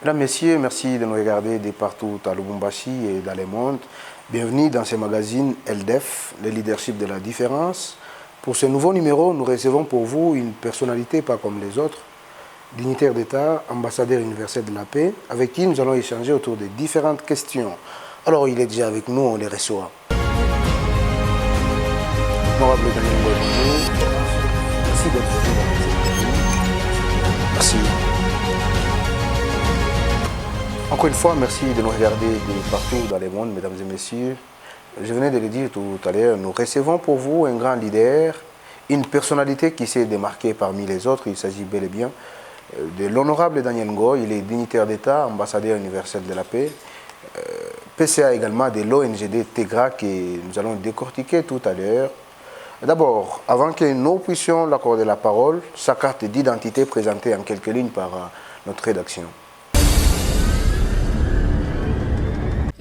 Mesdames, Messieurs, merci de nous regarder de partout à Lubumbashi et dans le monde. Bienvenue dans ce magazine LDF, le leadership de la différence. Pour ce nouveau numéro, nous recevons pour vous une personnalité pas comme les autres, dignitaire d'État, ambassadeur universel de la paix, avec qui nous allons échanger autour de différentes questions. Alors, il est déjà avec nous, on les reçoit. Honorable Daniel Ngoy, bonjour. Merci d'être venu. Merci. Encore une fois, merci de nous regarder de partout dans le monde, mesdames et messieurs. Je venais de le dire tout à l'heure, nous recevons pour vous un grand leader, une personnalité qui s'est démarquée parmi les autres. Il s'agit bel et bien de l'honorable Daniel Ngoy. Il est dignitaire d'État, ambassadeur universel de la paix, PCA également de l'ONGD TEGRA que nous allons décortiquer tout à l'heure. D'abord, avant que nous puissions l'accorder la parole, sa carte d'identité présentée en quelques lignes par notre rédaction.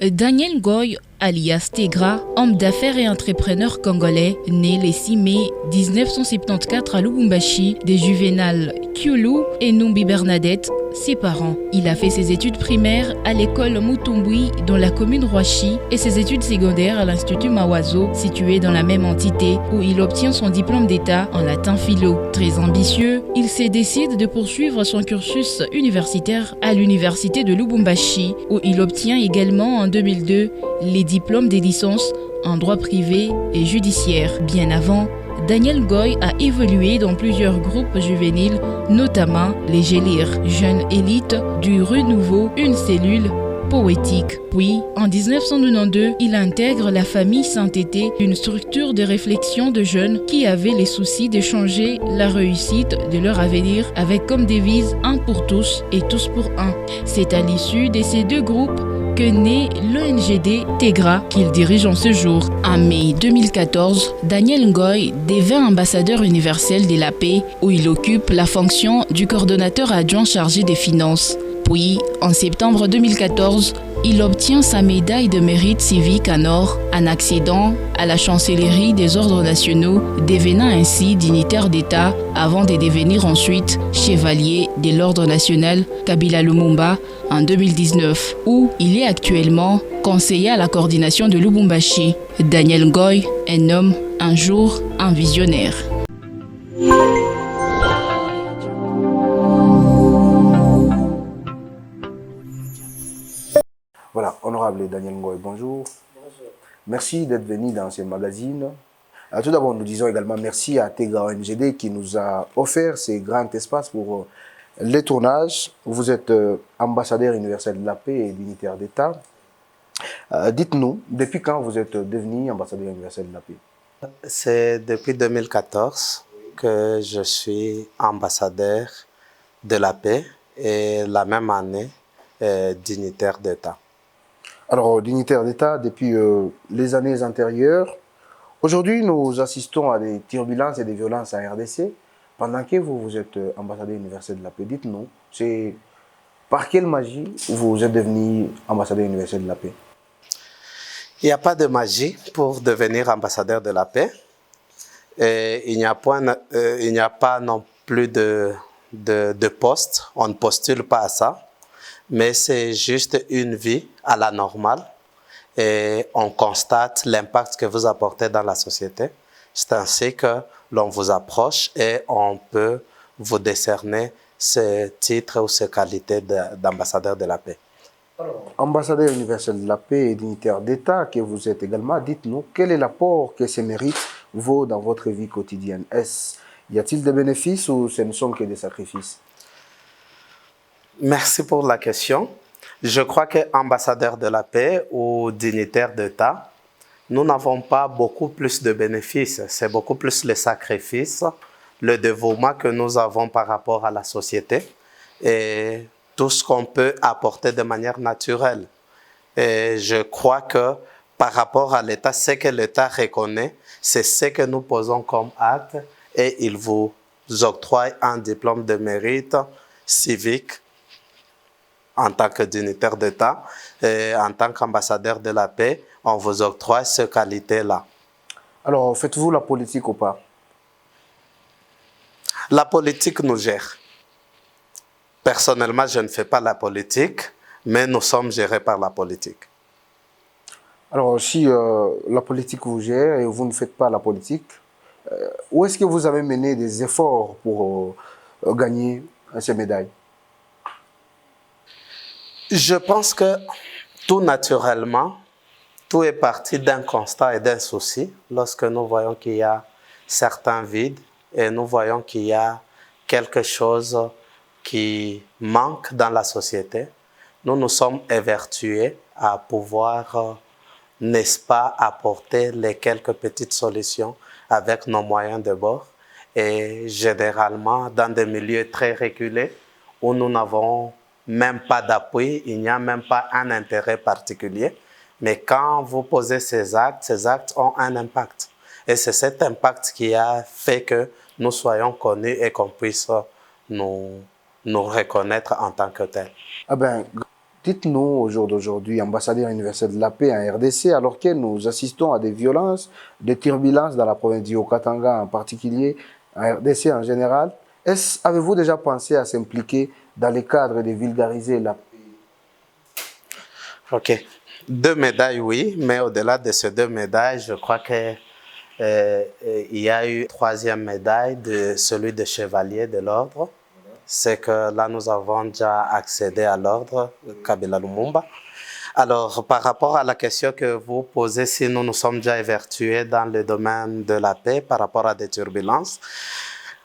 Daniel Ngoy, alias Tegra, homme d'affaires et entrepreneur congolais, né le 6 mai 1974 à Lubumbashi, de Juvenal Kyulu et Numbi Bernadette, ses parents. Il a fait ses études primaires à l'école Mutumbui dans la commune Roachi et ses études secondaires à l'Institut Mawazo, situé dans la même entité, où il obtient son diplôme d'État en latin philo. Très ambitieux, il se décide de poursuivre son cursus universitaire à l'université de Lubumbashi, où il obtient également en 2002 les diplômes des licences en droit privé et judiciaire. Bien avant, Daniel Ngoy a évolué dans plusieurs groupes juvéniles, notamment les Gélir, jeunes élites du Renouveau, une cellule poétique. Puis, en 1992, il intègre la famille Saint-Tété, une structure de réflexion de jeunes qui avaient les soucis de changer la réussite de leur avenir avec comme devise un pour tous et tous pour un. C'est à l'issue de ces deux groupes que naît l'ONGD TEGRA qu'il dirige en ce jour. En mai 2014, Daniel Ngoy devint ambassadeur universel de la paix où il occupe la fonction du coordonnateur adjoint chargé des finances. Puis, en septembre 2014, il obtient sa médaille de mérite civique en or en accédant à la chancellerie des ordres nationaux, devenant ainsi dignitaire d'État avant de devenir ensuite chevalier de l'ordre national Kabila Lumumba en 2019, où il est actuellement conseiller à la coordination de Lubumbashi. Daniel Ngoy, un homme, un jour, un visionnaire. Voilà, honorable Daniel Ngoy, bonjour. Bonjour. Merci d'être venu dans ce magazine. Tout d'abord, nous disons également merci à TEGRA ONGD qui nous a offert ces grands espaces pour les tournages. Vous êtes ambassadeur universel de la paix et dignitaire d'État. Dites-nous, depuis quand vous êtes devenu ambassadeur universel de la paix? C'est depuis 2014 que je suis ambassadeur de la paix et la même année dignitaire d'État. Alors, dignitaire d'État depuis les années antérieures. Aujourd'hui, nous assistons à des turbulences et des violences en RDC. Pendant que vous êtes ambassadeur universel de la paix, dites-nous, c'est par quelle magie vous êtes devenu ambassadeur universel de la paix? Il n'y a pas de magie pour devenir ambassadeur de la paix. Et il n'y a pas non plus de poste. On ne postule pas à ça. Mais c'est juste une vie à la normale et on constate l'impact que vous apportez dans la société. C'est ainsi que l'on vous approche et on peut vous décerner ce titre ou ces qualités d'ambassadeur de la paix. Alors, ambassadeur universel de la paix et dignitaire d'État que vous êtes également, dites-nous quel est l'apport que ces mérites vaut dans votre vie quotidienne. Y a-t-il des bénéfices ou ce ne sont que des sacrifices? Merci pour la question. Je crois qu'ambassadeur de la paix ou dignitaire d'État, nous n'avons pas beaucoup plus de bénéfices. C'est beaucoup plus le sacrifice, le dévouement que nous avons par rapport à la société et tout ce qu'on peut apporter de manière naturelle. Et je crois que par rapport à l'État, ce que l'État reconnaît, c'est ce que nous posons comme acte et il vous octroie un diplôme de mérite civique en tant que dignitaire d'État et en tant qu'ambassadeur de la paix, on vous octroie ces qualités-là. Alors, faites-vous la politique ou pas? La politique nous gère. Personnellement, je ne fais pas la politique, mais nous sommes gérés par la politique. Alors, si la politique vous gère et vous ne faites pas la politique, où est-ce que vous avez mené des efforts pour gagner ces médailles? Je pense que tout naturellement, tout est parti d'un constat et d'un souci. Lorsque nous voyons qu'il y a certains vides et nous voyons qu'il y a quelque chose qui manque dans la société, nous nous sommes évertués à pouvoir, n'est-ce pas, apporter les quelques petites solutions avec nos moyens de bord. Et généralement, dans des milieux très reculés où nous n'avons même pas d'appui, il n'y a même pas un intérêt particulier. Mais quand vous posez ces actes ont un impact. Et c'est cet impact qui a fait que nous soyons connus et qu'on puisse nous reconnaître en tant que tels. Ah ben, dites-nous au jour d'aujourd'hui, ambassadeur universel de la paix en RDC, alors que nous assistons à des violences, des turbulences dans la province du Haut-Katanga en particulier, en RDC en général, avez-vous déjà pensé à s'impliquer dans le cadre de vulgariser la paix? Ok. 2 médailles, oui, mais au-delà de ces 2 médailles, je crois que il y a eu 3e médaille, de celui de chevalier de l'ordre. C'est que là, nous avons déjà accédé à l'ordre Kabila Lumumba. Alors, par rapport à la question que vous posez, si nous nous sommes déjà évertués dans le domaine de la paix par rapport à des turbulences,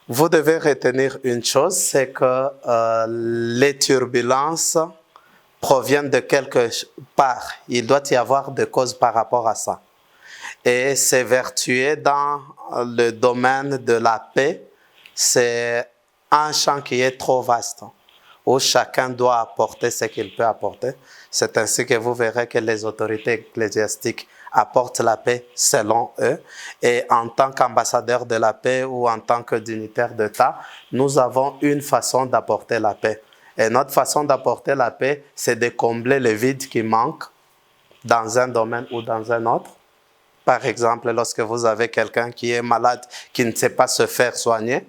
vous devez retenir une chose, c'est que les turbulences proviennent de quelque part. Il doit y avoir des causes par rapport à ça. Et s'évertuer dans le domaine de la paix, c'est un champ qui est trop vaste, où chacun doit apporter ce qu'il peut apporter. C'est ainsi que vous verrez que les autorités ecclésiastiques apportent la paix selon eux. Et en tant qu'ambassadeur de la paix ou en tant que dignitaire d'État, nous avons une façon d'apporter la paix. Et notre façon d'apporter la paix, c'est de combler les vides qui manquent dans un domaine ou dans un autre. Par exemple, lorsque vous avez quelqu'un qui est malade, qui ne sait pas se faire soigner,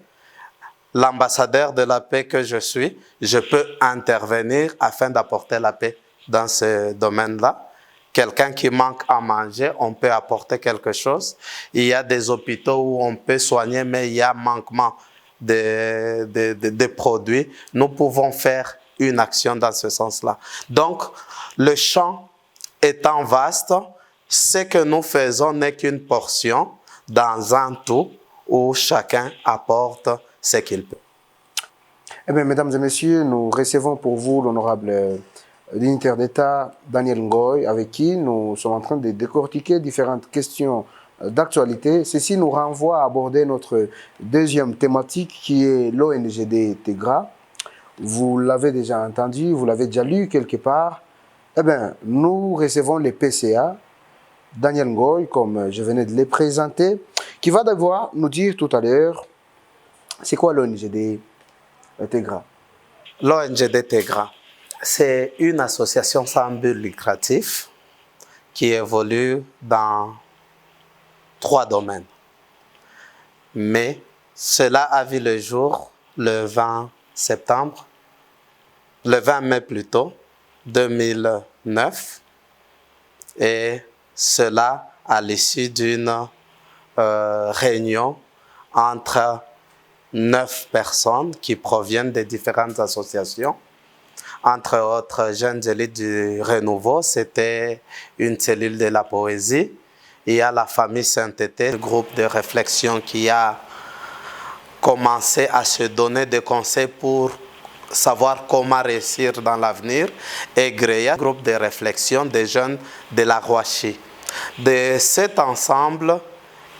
l'ambassadeur de la paix que je suis, je peux intervenir afin d'apporter la paix dans ce domaine-là. Quelqu'un qui manque à manger, on peut apporter quelque chose. Il y a des hôpitaux où on peut soigner, mais il y a manquement de produits. Nous pouvons faire une action dans ce sens-là. Donc, le champ étant vaste, ce que nous faisons n'est qu'une portion dans un tout où chacun apporte ce qu'il peut. Eh bien, mesdames et messieurs, nous recevons pour vous l'honorable dignitaire d'État Daniel Ngoy, avec qui nous sommes en train de décortiquer différentes questions d'actualité. Ceci nous renvoie à aborder notre 2e thématique qui est l'ONGD TEGRA. Vous l'avez déjà entendu, vous l'avez déjà lu quelque part. Eh bien, nous recevons les PCA, Daniel Ngoy, comme je venais de les présenter, qui va devoir nous dire tout à l'heure c'est quoi l'ONGD TEGRA. L'ONGD TEGRA, c'est une association sans but lucratif qui évolue dans 3 domaines. Mais cela a vu le jour le 20 mai plutôt, 2009. Et cela à l'issue d'une réunion entre 9 personnes qui proviennent de différentes associations. Entre autres, Jeunes élites du Renouveau, c'était une cellule de la poésie. Il y a la famille Saint-Tété, le groupe de réflexion qui a commencé à se donner des conseils pour savoir comment réussir dans l'avenir. Et Greya, groupe de réflexion des jeunes de la Rouachi. De cet ensemble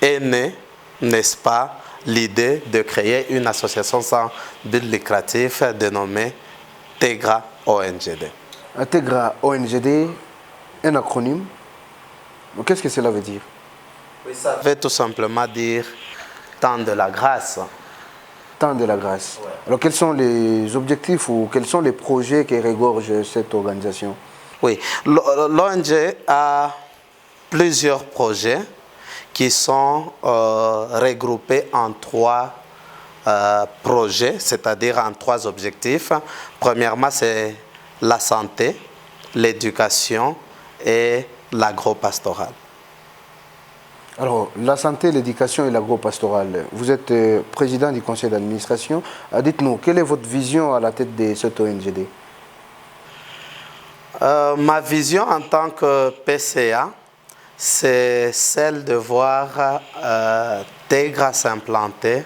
est née, n'est-ce pas, l'idée de créer une association sans but lucratif dénommée TEGRA ONGD. TEGRA ONGD, un acronyme. Qu'est-ce que cela veut dire? Oui, ça veut tout simplement dire temps de la grâce. Temps de la grâce. Ouais. Alors quels sont les objectifs ou quels sont les projets qui regorgent cette organisation? Oui, l'ONG a plusieurs projets qui sont regroupés en 3 projets, c'est-à-dire en 3 objectifs. Premièrement, c'est la santé, l'éducation et l'agro-pastoral. Alors, la santé, l'éducation et l'agro-pastoral. Vous êtes président du conseil d'administration. Dites-nous, quelle est votre vision à la tête de cette ONGD? Ma vision en tant que PCA, c'est celle de voir TEGRA s'implanter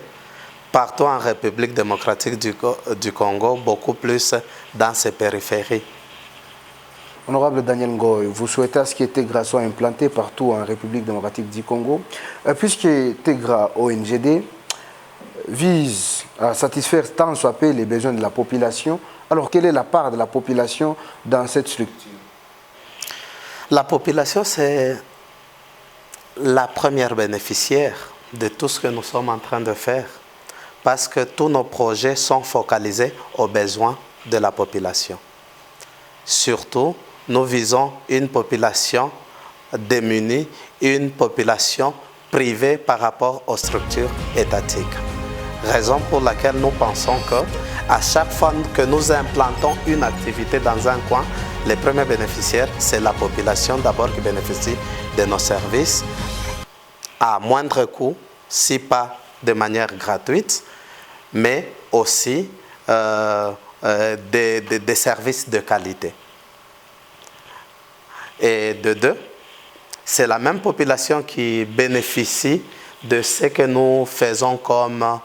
partout en République démocratique du Congo, beaucoup plus dans ses périphéries. Honorable Daniel Ngoy, vous souhaitez à ce que TEGRA soit implanté partout en République démocratique du Congo, puisque TEGRA ONGD vise à satisfaire tant soit peu les besoins de la population. Alors, quelle est la part de la population dans cette structure? La population, c'est la première bénéficiaire de tout ce que nous sommes en train de faire, parce que tous nos projets sont focalisés aux besoins de la population. Surtout, nous visons une population démunie, une population privée par rapport aux structures étatiques. Raison pour laquelle nous pensons qu'à chaque fois que nous implantons une activité dans un coin, les premiers bénéficiaires, c'est la population d'abord qui bénéficie de nos services à moindre coût, si pas de manière gratuite, mais aussi des services de qualité. Et de deux, c'est la même population qui bénéficie de ce que nous faisons comme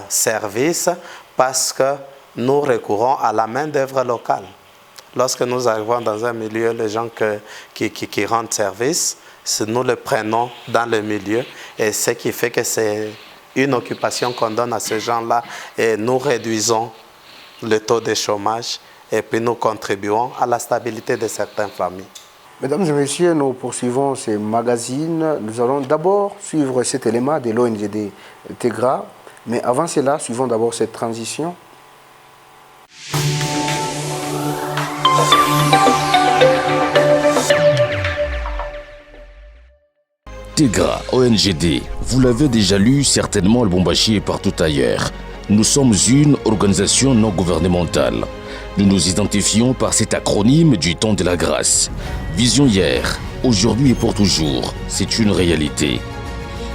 service, parce que nous recourons à la main-d'œuvre locale. Lorsque nous arrivons dans un milieu, les gens qui rendent service, nous les prenons dans le milieu, et ce qui fait que c'est une occupation qu'on donne à ces gens-là, et nous réduisons le taux de chômage, et puis nous contribuons à la stabilité de certaines familles. Mesdames et messieurs, nous poursuivons ces magazines. Nous allons d'abord suivre cet élément de l'ONGD TEGRA, mais avant cela, suivons d'abord cette transition. TEGRA, ONGD, vous l'avez déjà lu certainement à Lubumbashi et partout ailleurs. Nous sommes une organisation non gouvernementale. Nous nous identifions par cet acronyme du temps de la grâce. Vision hier, aujourd'hui et pour toujours, c'est une réalité.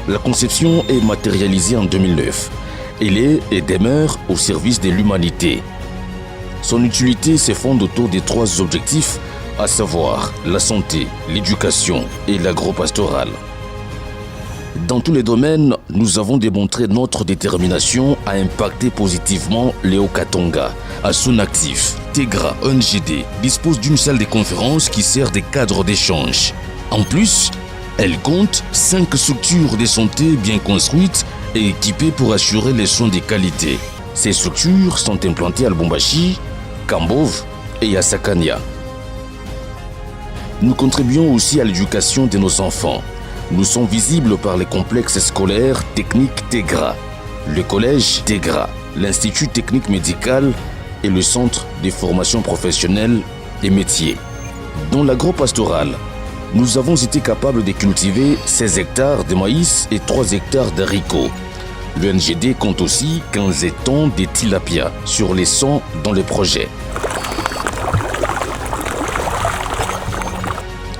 La conception est matérialisée en 2009. Elle est et demeure au service de l'humanité. Son utilité se fonde autour des 3 objectifs, à savoir la santé, l'éducation et l'agro-pastoral. Dans tous les domaines, nous avons démontré notre détermination à impacter positivement les Haut-Katanga. À son actif, TEGRA ONGD dispose d'une salle de conférence qui sert de cadre d'échange. En plus, elle compte 5 structures de santé bien construites et équipées pour assurer les soins de qualité. Ces structures sont implantées à Lubumbashi, Kambove et à Sakania. Nous contribuons aussi à l'éducation de nos enfants. Nous sommes visibles par les complexes scolaires techniques TEGRA, le collège TEGRA, l'Institut technique médical et le centre de formation professionnelle et métiers. Dans l'agro-pastoral, nous avons été capables de cultiver 16 hectares de maïs et 3 hectares d'haricots. Le NGD compte aussi 15 étangs de tilapia sur les 100 dans le projet.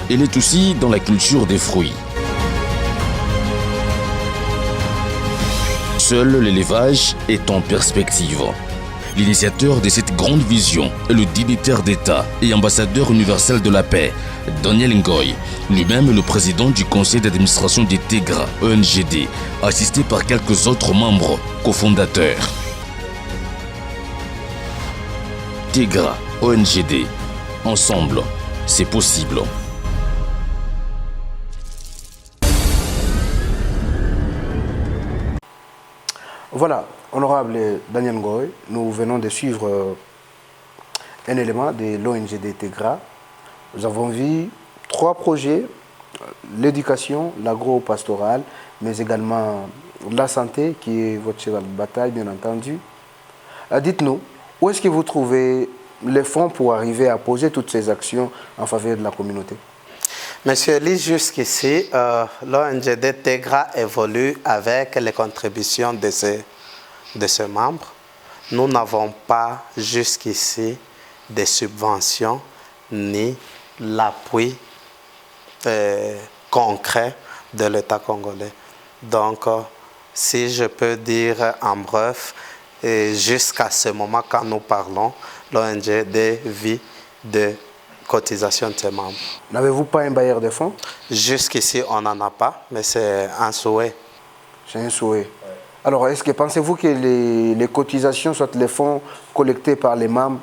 Elle est aussi dans la culture des fruits. Seul l'élevage est en perspective. L'initiateur de cette grande vision est le dignitaire d'État et ambassadeur universel de la paix, Daniel Ngoy, lui-même le président du conseil d'administration de TEGRA ONGD, assisté par quelques autres membres cofondateurs. TEGRA ONGD, ensemble, c'est possible. Voilà, honorable Daniel Ngoy, nous venons de suivre un élément de l'ONGD TEGRA. Nous avons vu 3 projets, l'éducation, l'agro-pastoral, mais également la santé, qui est votre cheval de bataille, bien entendu. Dites-nous, où est-ce que vous trouvez les fonds pour arriver à poser toutes ces actions en faveur de la communauté? Monsieur Lee, jusqu'ici, l'ONGD TEGRA évolue avec les contributions de ses de ce membre. Nous n'avons pas jusqu'ici des subventions ni l'appui concret de l'État congolais. Donc, si je peux dire en bref, jusqu'à ce moment quand nous parlons, l'ONGD vit de cotisation de ses membres. N'avez-vous pas un bailleur de fonds? Jusqu'ici, on n'en a pas, mais c'est un souhait. C'est un souhait. Alors, est-ce que pensez-vous que les cotisations, soit les fonds collectés par les membres,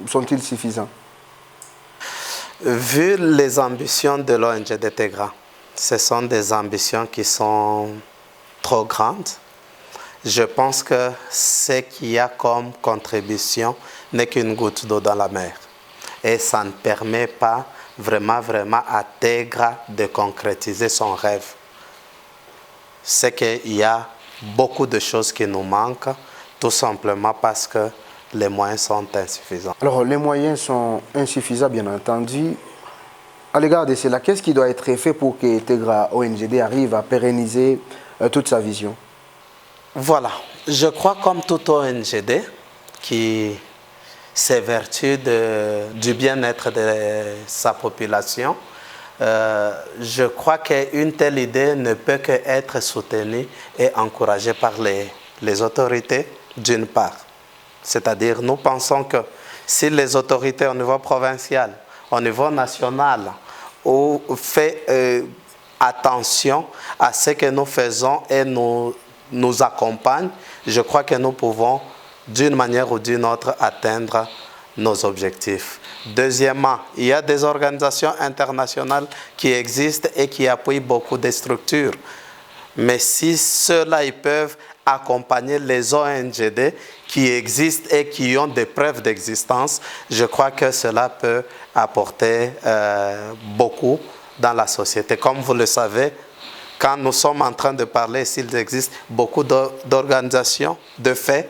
sont-ils suffisants? Vu les ambitions de l'ONGD Tegra, ce sont des ambitions qui sont trop grandes. Je pense que ce qu'il y a comme contribution n'est qu'une goutte d'eau dans la mer. Et ça ne permet pas vraiment à Tegra de concrétiser son rêve. C'est qu'il y a beaucoup de choses qui nous manquent, tout simplement parce que les moyens sont insuffisants. Alors, les moyens sont insuffisants, bien entendu. À l'égard de cela, qu'est-ce qui doit être fait pour que Tegra ONGD arrive à pérenniser toute sa vision? Voilà, je crois comme tout ONGD qui s'évertue du bien-être de sa population, je crois qu'une telle idée ne peut qu'être soutenue et encouragée par les autorités d'une part. C'est-à-dire, nous pensons que si les autorités au niveau provincial, au niveau national, ont fait attention à ce que nous faisons et nous accompagnent, je crois que nous pouvons, d'une manière ou d'une autre, atteindre nos objectifs. Deuxièmement, il y a des organisations internationales qui existent et qui appuient beaucoup de structures. Mais si ceux-là, ils peuvent accompagner les ONGD qui existent et qui ont des preuves d'existence, je crois que cela peut apporter beaucoup dans la société. Comme vous le savez, quand nous sommes en train de parler, s'il existe beaucoup d'organisations, de faits,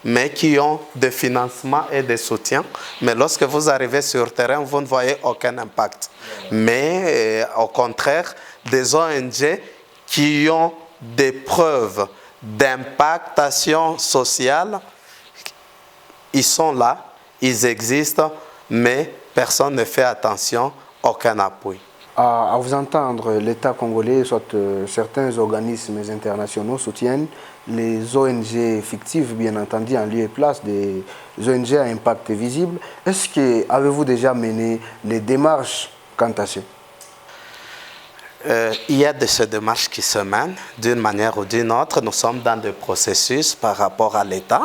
mais qui ont des financements et des soutiens. Mais lorsque vous arrivez sur le terrain, vous ne voyez aucun impact. Mais au contraire, des ONG qui ont des preuves d'impactation sociale, ils sont là, ils existent, mais personne ne fait attention, aucun appui. À vous entendre, l'État congolais, soit certains organismes internationaux soutiennent les ONG fictives, bien entendu, en lieu et place des ONG à impact visible. Est-ce que avez-vous déjà mené les démarches quant à ça? Il y a de ces démarches qui se mènent d'une manière ou d'une autre. Nous sommes dans des processus par rapport à l'État.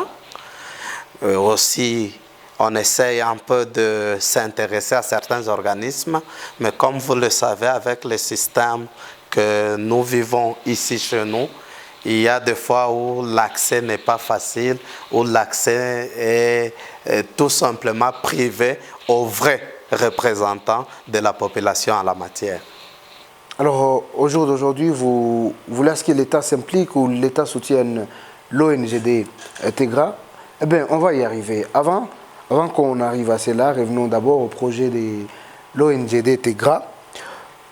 Aussi, on essaye un peu de s'intéresser à certains organismes, mais comme vous le savez, avec le système que nous vivons ici chez nous, il y a des fois où l'accès n'est pas facile, où l'accès est tout simplement privé aux vrais représentants de la population en la matière. Alors, au jour d'aujourd'hui, vous voulez que l'État s'implique ou l'État soutienne l'ONGD Tegra? Eh bien, on va y arriver. Avant qu'on arrive à cela, revenons d'abord au projet de l'ONGD Tegra.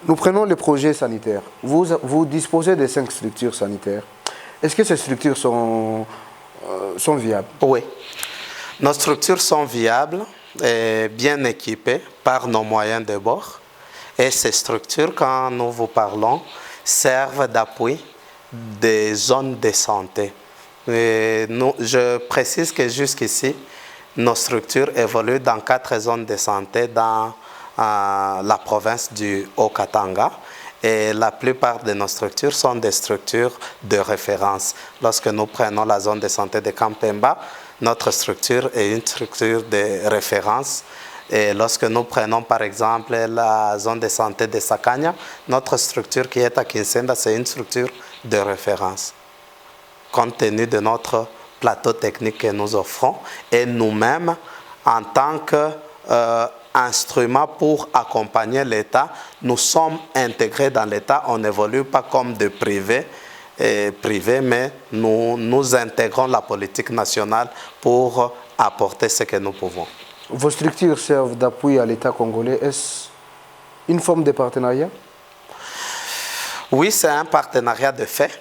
Nous prenons les projets sanitaires. Vous disposez de 5 structures sanitaires. Est-ce que ces structures sont viables? Oui. Nos structures sont viables et bien équipées par nos moyens de bord. Et ces structures, quand nous vous parlons, servent d'appui des zones de santé. Je précise que jusqu'ici, nos structures évoluent dans 4 zones de santé dans la province du Haut-Katanga. Et la plupart de nos structures sont des structures de référence. Lorsque nous prenons la zone de santé de Kampemba, notre structure est une structure de référence. Et lorsque nous prenons par exemple la zone de santé de Sakanya, notre structure qui est à Kinsenda, c'est une structure de référence. Compte tenu de notre plateau technique que nous offrons et nous-mêmes, en tant qu'instrument pour accompagner l'État, nous sommes intégrés dans l'État, on n'évolue pas comme des privés, mais nous intégrons la politique nationale pour apporter ce que nous pouvons. Vos structures servent d'appui à l'État congolais. Est-ce une forme de partenariat? Oui, c'est un partenariat de fait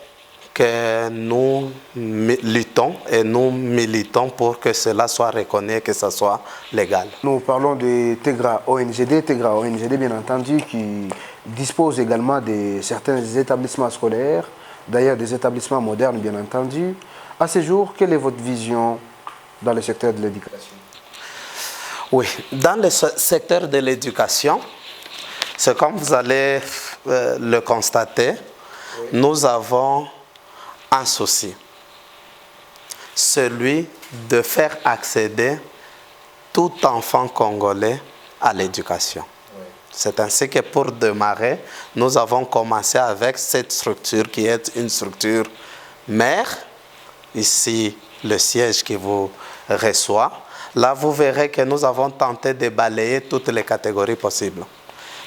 que nous luttons et nous militons pour que cela soit reconnu et que ce soit légal. Nous parlons de Tegra ONGD. Tegra ONGD, bien entendu, qui dispose également de certains établissements scolaires, d'ailleurs des établissements modernes, bien entendu. À ce jour, quelle est votre vision dans le secteur de l'éducation? Oui, dans le secteur de l'éducation, c'est comme vous allez le constater, nous avons un souci, celui de faire accéder tout enfant congolais à l'éducation. C'est ainsi que pour démarrer, nous avons commencé avec cette structure qui est une structure mère, ici le siège qui vous reçoit. Là, vous verrez que nous avons tenté de balayer toutes les catégories possibles.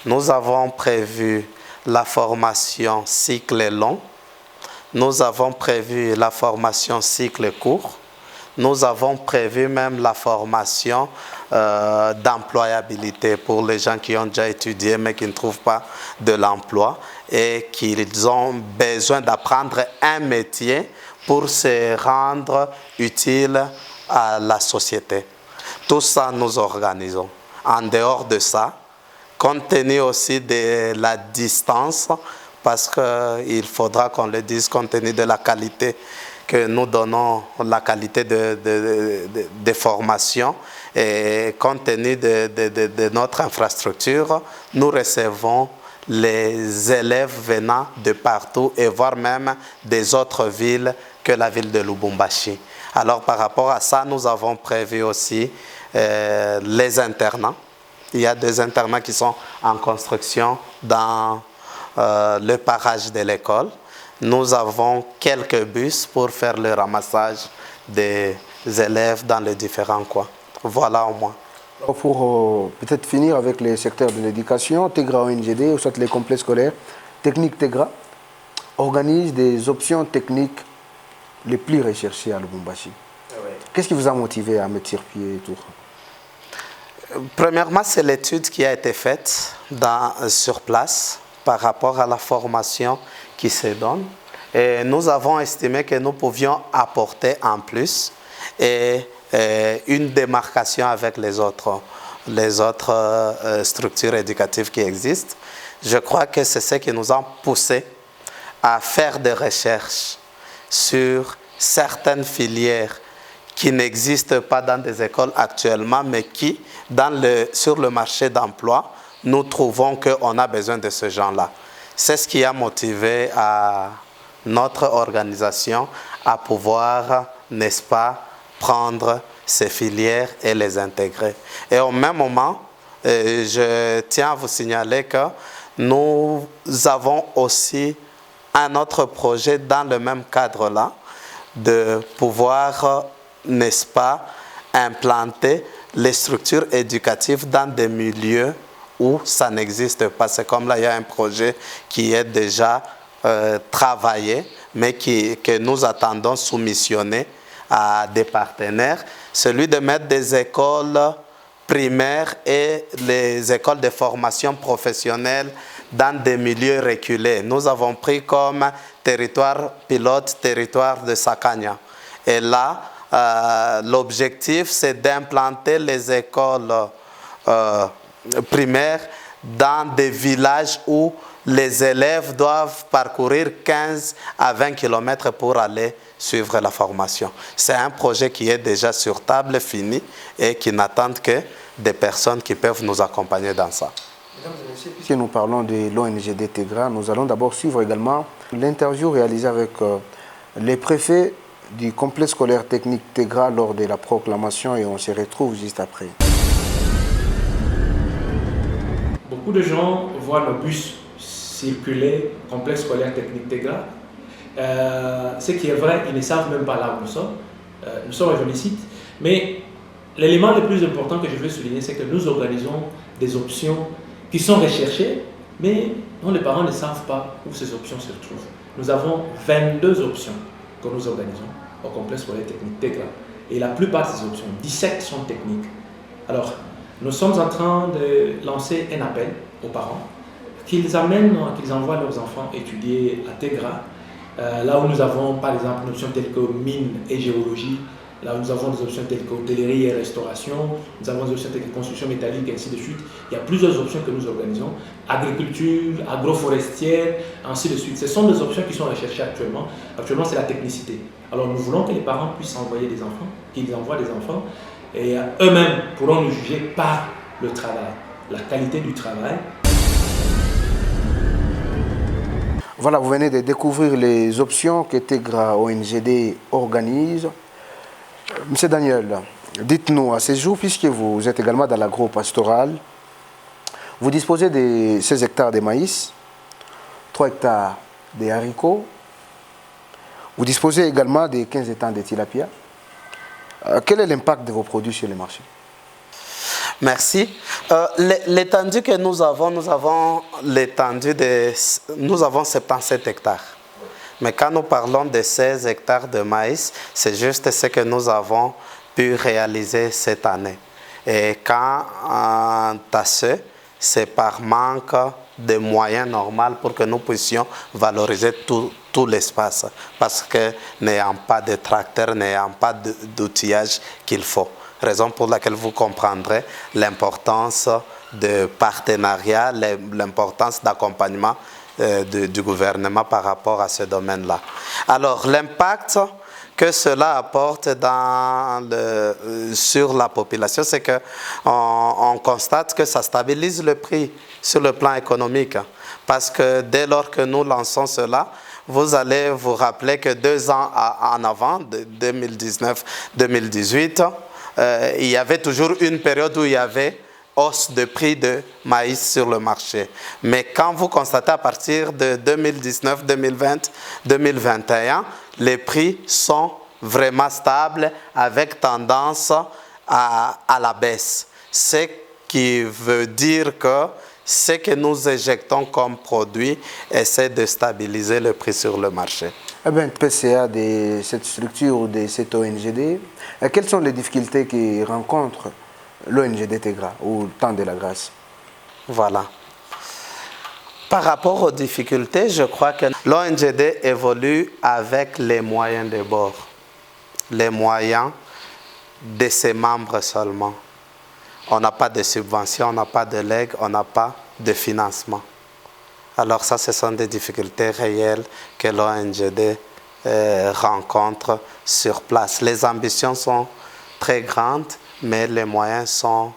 Nous avons prévu la formation cycle long, nous avons prévu la formation cycle court, nous avons prévu même la formation d'employabilité pour les gens qui ont déjà étudié mais qui ne trouvent pas de l'emploi et qui ont besoin d'apprendre un métier pour se rendre utile à la société. Tout ça, nous organisons. En dehors de ça, compte tenu aussi de la distance, parce qu'il faudra qu'on le dise, compte tenu de la qualité que nous donnons, la qualité de formation, et compte tenu de notre infrastructure, nous recevons les élèves venant de partout et voire même des autres villes que la ville de Lubumbashi. Alors par rapport à ça, nous avons prévu aussi les internats. Il y a des internats qui sont en construction dans le parage de l'école. Nous avons quelques bus pour faire le ramassage des élèves dans les différents coins. Voilà au moins. Pour peut-être finir avec les secteurs de l'éducation, Tegra ONGD, ou soit les complexes scolaires, Technique Tegra, organise des options techniques les plus recherchées à Lubumbashi. Oui. Qu'est-ce qui vous a motivé à mettre sur pied et tout? Premièrement, c'est l'étude qui a été faite sur place par rapport à la formation qui se donne. Et nous avons estimé que nous pouvions apporter en plus et une démarcation avec les autres structures éducatives qui existent. Je crois que c'est ce qui nous a poussé à faire des recherches sur certaines filières qui n'existent pas dans des écoles actuellement, mais qui, sur le marché d'emploi, nous trouvons qu'on a besoin de ce genre-là. C'est ce qui a motivé notre organisation à pouvoir, n'est-ce pas, prendre ces filières et les intégrer. Et au même moment, je tiens à vous signaler que nous avons aussi un autre projet dans le même cadre-là, de pouvoir, n'est-ce pas, implanter les structures éducatives dans des milieux où ça n'existe pas. C'est comme là, il y a un projet qui est déjà travaillé, mais que nous attendons soumissionner à des partenaires, celui de mettre des écoles primaires et les écoles de formation professionnelle dans des milieux reculés. Nous avons pris comme territoire pilote, territoire de Sakanya. Et là, l'objectif, c'est d'implanter les écoles primaires dans des villages où les élèves doivent parcourir 15 à 20 km pour aller suivre la formation. C'est un projet qui est déjà sur table, fini, et qui n'attend que des personnes qui peuvent nous accompagner dans ça. Mesdames et messieurs, puisque nous parlons de l'ONGD Tegra, nous allons d'abord suivre également l'interview réalisée avec les préfets du complexe scolaire technique Tegra lors de la proclamation, et on se retrouve juste après. Beaucoup de gens voient nos bus circuler complexe scolaire technique Tegra. Ce qui est vrai, ils ne savent même pas là où nous sommes. Nous sommes un joli site, mais l'élément le plus important que je veux souligner, c'est que nous organisons des options qui sont recherchées, mais dont les parents ne savent pas où ces options se retrouvent. Nous avons 22 options que nous organisons au complexe scolaire technique Tegra. Et la plupart de ces options, 17 sont techniques. Alors, nous sommes en train de lancer un appel aux parents qu'ils envoient leurs enfants étudier à Tegra Là où nous avons par exemple une option telle que mine et géologie, là où nous avons des options telles que hôtellerie et restauration, nous avons des options telles que construction métallique et ainsi de suite. Il y a plusieurs options que nous organisons. Agriculture, agroforestière, ainsi de suite. Ce sont des options qui sont recherchées actuellement. Actuellement, c'est la technicité. Alors nous voulons que les parents puissent envoyer des enfants, qu'ils envoient des enfants, et eux-mêmes pourront nous juger par le travail, la qualité du travail. Voilà, vous venez de découvrir les options que Tegra ONGD organise. Monsieur Daniel, dites-nous, à ce jour, puisque vous êtes également dans l'agro-pastoral, vous disposez de 16 hectares de maïs, 3 hectares de haricots, vous disposez également de 15 hectares de tilapia. Quel est l'impact de vos produits sur le marché? Merci. L'étendue que nous avons nous avons 77 hectares. Mais quand nous parlons de 16 hectares de maïs, c'est juste ce que nous avons pu réaliser cette année. Et quand à ce, c'est par manque de moyens normaux pour que nous puissions valoriser tout l'espace. Parce que n'ayant pas de tracteurs, n'ayant pas d'outillage qu'il faut. Raison pour laquelle vous comprendrez l'importance de partenariat, l'importance d'accompagnement du gouvernement par rapport à ce domaine-là. Alors, l'impact que cela apporte sur la population, c'est qu'on constate que ça stabilise le prix sur le plan économique. Parce que dès lors que nous lançons cela, vous allez vous rappeler que 2 ans en avant, 2019-2018, il y avait toujours une période où il y avait hausse de prix de maïs sur le marché. Mais quand vous constatez à partir de 2019, 2020, 2021, les prix sont vraiment stables avec tendance à la baisse. Ce qui veut dire que ce que nous éjectons comme produit essaie de stabiliser le prix sur le marché. Eh bien, PCA de cette structure ou de cette ONGD, quelles sont les difficultés que rencontre l'ONGD Tegra ou Temps de la Grâce? Voilà. Par rapport aux difficultés, je crois que l'ONGD évolue avec les moyens de bord, les moyens de ses membres seulement. On n'a pas de subventions, on n'a pas de legs, on n'a pas de financement. Alors ça, ce sont des difficultés réelles que l'ONGD rencontre sur place. Les ambitions sont très grandes, mais les moyens sont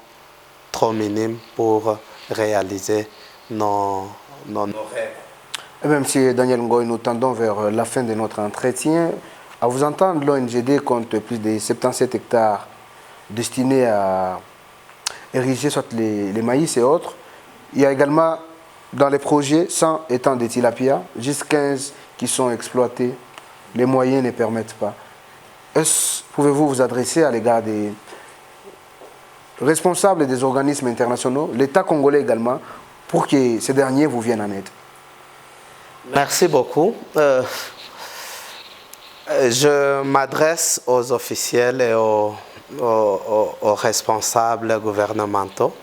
trop minimes pour réaliser nos rêves. Eh bien, M. Daniel Ngoy, nous tendons vers la fin de notre entretien. À vous entendre, l'ONGD compte plus de 77 hectares destinés à ériger soit les maïs et autres. Il y a également dans les projets 100 étangs de tilapia, juste 15 qui sont exploités. Les moyens ne permettent pas. Pouvez-vous vous adresser à l'égard des responsables des organismes internationaux, l'État congolais également, pour que ces derniers vous viennent en aide? Merci beaucoup. Je m'adresse aux officiels et aux responsables gouvernementaux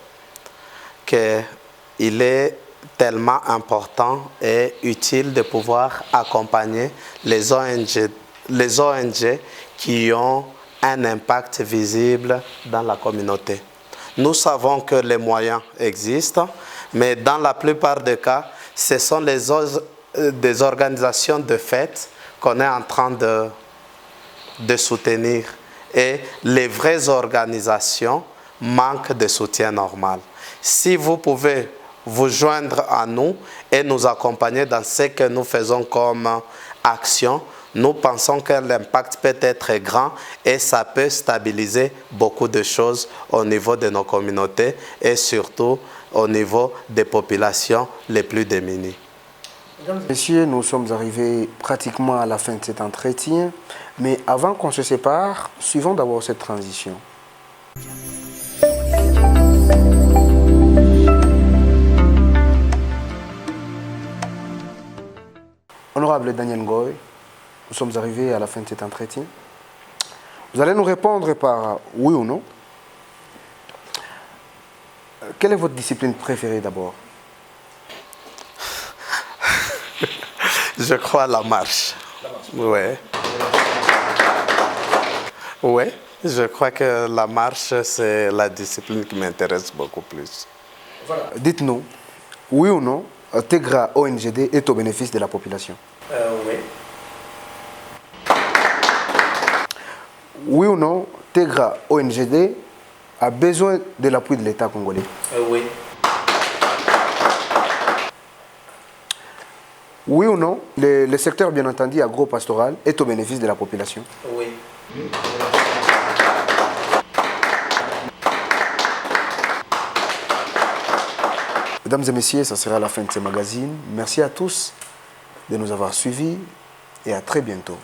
qu'il est tellement important et utile de pouvoir accompagner les ONG qui ont un impact visible dans la communauté. Nous savons que les moyens existent, mais dans la plupart des cas, ce sont des organisations de fait qu'on est en train de soutenir. Et les vraies organisations manquent de soutien normal. Si vous pouvez vous joindre à nous et nous accompagner dans ce que nous faisons comme action, nous pensons que l'impact peut être grand et ça peut stabiliser beaucoup de choses au niveau de nos communautés et surtout au niveau des populations les plus démunies. Mesdames et messieurs, nous sommes arrivés pratiquement à la fin de cet entretien, mais avant qu'on se sépare, suivons d'abord cette transition. Honorable Daniel Ngoy, nous sommes arrivés à la fin de cet entretien. Vous allez nous répondre par oui ou non. Quelle est votre discipline préférée d'abord? Je crois à la marche. Oui. Oui, je crois que la marche, c'est la discipline qui m'intéresse beaucoup plus. Voilà. Dites-nous, oui ou non, Tegra ONGD est au bénéfice de la population? Oui. Oui ou non, Tegra ONGD a besoin de l'appui de l'État congolais? Oui. Oui ou non, le secteur bien entendu agro-pastoral est au bénéfice de la population? Oui. Mesdames et messieurs, ça sera la fin de ce magazine. Merci à tous de nous avoir suivis et à très bientôt.